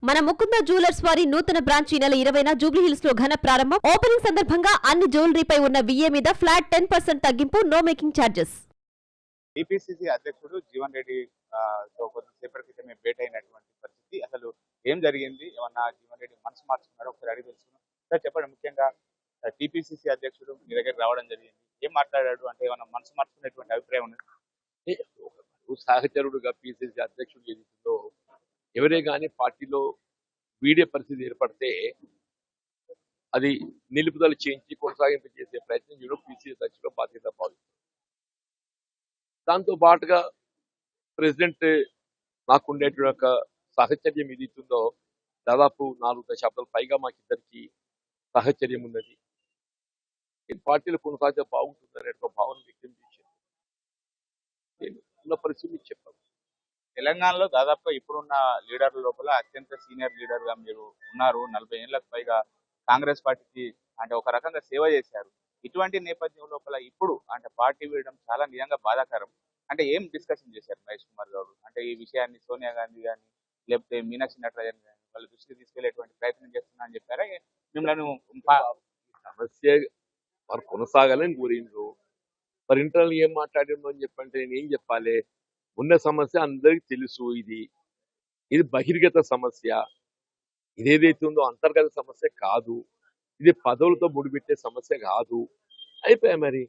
మన ముకుంద జ్యువెలర్స్ వారి నూతన బ్రాంచ్ ఈ నెల 20న జూబ్లీ హిల్స్ లో ఘన ప్రారంభం. ఓపెనింగ్ సందర్భంగా అన్ని జ్యువెలరీపై ఉన్న విఏ మీద ఫ్లాట్ 10% తగ్గింపు, నో మేకింగ్ ఛార్జెస్. టీపీసీసీ అధ్యక్షుడు జీవన్ రెడ్డి తో కొద్దిసేపటి క్రితమే భేటీ అయినటువంటి పరిస్థితి. అసలు ఏం జరిగింది, ఏమన్నా జీవన్ రెడ్డి మనసు మార్చుకున్నారో ఒకసారి అడిగి తెలుసుకున్నాం. సార్ చెప్పండి, ముఖ్యంగా టీపీసీసీ అధ్యక్షుడు మీ దగ్గర రావడం జరిగింది, ఏం మాట్లాడాడు? అంటే ఏమన్నా మనసు మార్చుకునేటువంటి అభిప్రాయం ఉన్నది? సహచరుడుగా పిసిసి అధ్యక్షుడు ఏదైతుందో ఎవరే కానీ పార్టీలో వీడే పరిస్థితి ఏర్పడితే అది నిలుపుదల చేయించి కొనసాగింపు చేసే ప్రయత్నం చేయడం పిసిసి అధ్యక్షుడు బాధ్యత భావిస్తుంది. దాంతో పాటుగా ప్రెసిడెంట్ నాకుండేటువంటి ఒక సహచర్యం ఏదైతుందో దాదాపు 4 దశాబ్దాల పైగా మాకిద్దరికి సహచర్యం ఉన్నది. ఈ పార్టీలో కొనసాగితే బాగుంటుందనే ఒక భావన వ్యక్తం చేశాను. నేను ఉన్న పరిస్థితి చెప్పాను. తెలంగాణలో దాదాపుగా ఇప్పుడున్న లీడర్ల లోపల అత్యంత సీనియర్ లీడర్ గా మీరు ఉన్నారు. 40 ఏళ్లకు పైగా కాంగ్రెస్ పార్టీకి అంటే ఒక రకంగా సేవ చేశారు. ఇటువంటి నేపథ్యం లోపల ఇప్పుడు అంటే పార్టీ వీడడం చాలా నిజంగా బాధాకరం. అంటే ఏం డిస్కషన్ చేశారు మహేష్ కుమార్ గౌడ్? అంటే ఈ విషయాన్ని సోనియా గాంధీ కానీ లేకపోతే మీనాక్షి నటరాజన్ కానీ వాళ్ళ దృష్టికి తీసుకెళ్లేటువంటి ప్రయత్నం చేస్తున్నా అని చెప్పారా? మిమ్మల్ని సమస్య వారు కొనసాగాలని కోరిండ్రు. మరి ఇంటర్నల్ ఏం మాట్లాడిండ్రు అని చెప్పంటే నేను ఏం చెప్పాలి? ఉన్న సమస్య అందరికి తెలుసు. ఇది బహిర్గత సమస్య. ఇదేదైతే ఉందో అంతర్గత సమస్య కాదు. ఇది పదవులతో ముడిపెట్టే సమస్య కాదు. అయిపోయా మరి.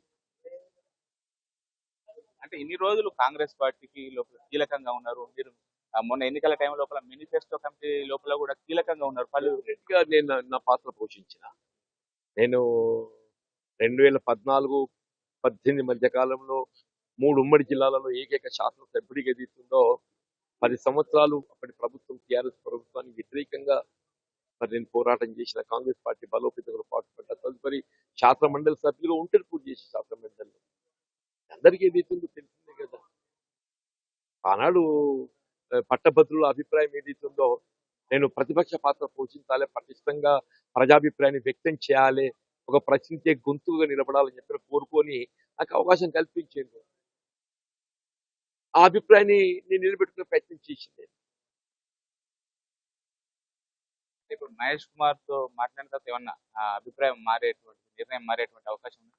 అంటే ఇన్ని రోజులు కాంగ్రెస్ పార్టీకి లోపల కీలకంగా ఉన్నారు మీరు. మొన్న ఎన్నికల టైం లోపల మేనిఫెస్టో కమిటీ లోపల కూడా కీలకంగా ఉన్నారు. నేను నా పాత్ర పోషించిన. నేను 2014-18 మధ్య కాలంలో 3 ఉమ్మడి జిల్లాలలో ఏకైక శాసనసభ్యుడిగా ఏదైతుందో 10 సంవత్సరాలు అప్పటి ప్రభుత్వం టీఆర్ఎస్ ప్రభుత్వానికి వ్యతిరేకంగా మరి నేను పోరాటం చేసిన, కాంగ్రెస్ పార్టీ బలోపేతంలో పాటుపడ్డ. తదుపరి శాసన మండలి సభ్యులు ఒంటరి పూర్తి చేసి శాసన మండలిలో అందరికీ ఏదైతుందో తెలిసిందే కదా. ఆనాడు పట్టభద్రుల అభిప్రాయం ఏదైతుందో నేను ప్రతిపక్ష పాత్ర పోషించాలి, పటిష్టంగా ప్రజాభిప్రాయాన్ని వ్యక్తం చేయాలి, ఒక ప్రశ్నించే గొంతుగా నిలబడాలని చెప్పి కోరుకొని నాకు అవకాశం కల్పించేది. ఆ అభిప్రాయాన్ని నేను నిలబెట్టుకునే ప్రయత్నం చేసింది. ఇప్పుడు మహేష్ కుమార్ తో మాట్లాడిన తర్వాత ఏమన్నా అభిప్రాయం మారేటువంటి నిర్ణయం మారేటువంటి అవకాశం ఉంది?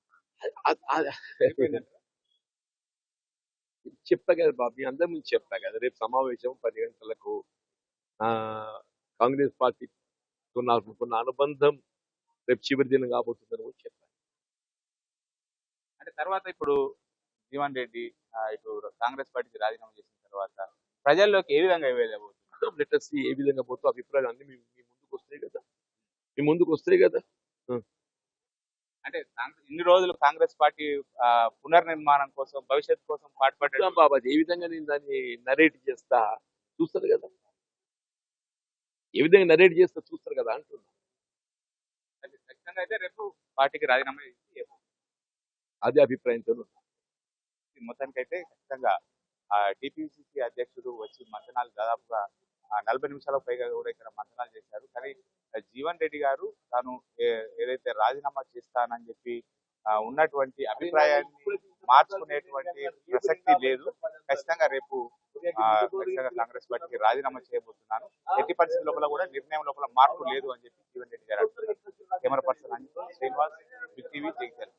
చెప్పా కదా బాబు, మీ అందరి ముందు చెప్పా కదా. రేపు సమావేశం 10 గంటలకు. కాంగ్రెస్ పార్టీతో నాకున్న అనుబంధం రేపు చివరి దినం కాబోతుందని కూడా చెప్పాను. అంటే తర్వాత ఇప్పుడు జీవన్ రెడ్డి ఇటు కాంగ్రెస్ పార్టీకి రాజీనామా చేసిన తర్వాత ప్రజల్లోకి ఏ విధంగా వెళ్ళబోతున్నారు? లెటర్స్ ఏ విధంగా పోతూ అభిప్రాయాలు అన్ని మీ ముందుకు వస్తాయి కదా. అంటే ఇన్ని రోజులు కాంగ్రెస్ పార్టీ పునర్నిర్మాణం కోసం, భవిష్యత్తు కోసం పాటుపడ్డారు బాబా. ఏ విధంగా నేను దాన్ని నరేట్ చేస్తా చూస్తారు కదా. ఏ విధంగా నరేట్ చేస్తా చూస్తారు కదా అంటున్నా. ఖచ్చితంగా అయితే రేపు పార్టీకి రాజీనామా చేసి అదే అభిప్రాయంతో మొత్తానికి అయితే ఖచ్చితంగా టీపీసీసీ అధ్యక్షుడు వచ్చి మంతనాలు దాదాపుగా 40 నిమిషాలకు పైగా కూడా ఇక్కడ మంతనాలు చేశారు. కానీ జీవన్ రెడ్డి గారు తాను ఏదైతే రాజీనామా చేస్తానని చెప్పి ఉన్నటువంటి అభిప్రాయాన్ని మార్చుకునేటువంటి ప్రసక్తి లేదు. ఖచ్చితంగా రేపు ఖచ్చితంగా కాంగ్రెస్ పార్టీకి రాజీనామా చేయబోతున్నాను, ఎట్టి పరిస్థితి లోపల కూడా నిర్ణయం లోపల మార్పు లేదు అని చెప్పి జీవన్ రెడ్డి గారు అంటున్నారు. Camera person Srinivas, big TV, Jagtial.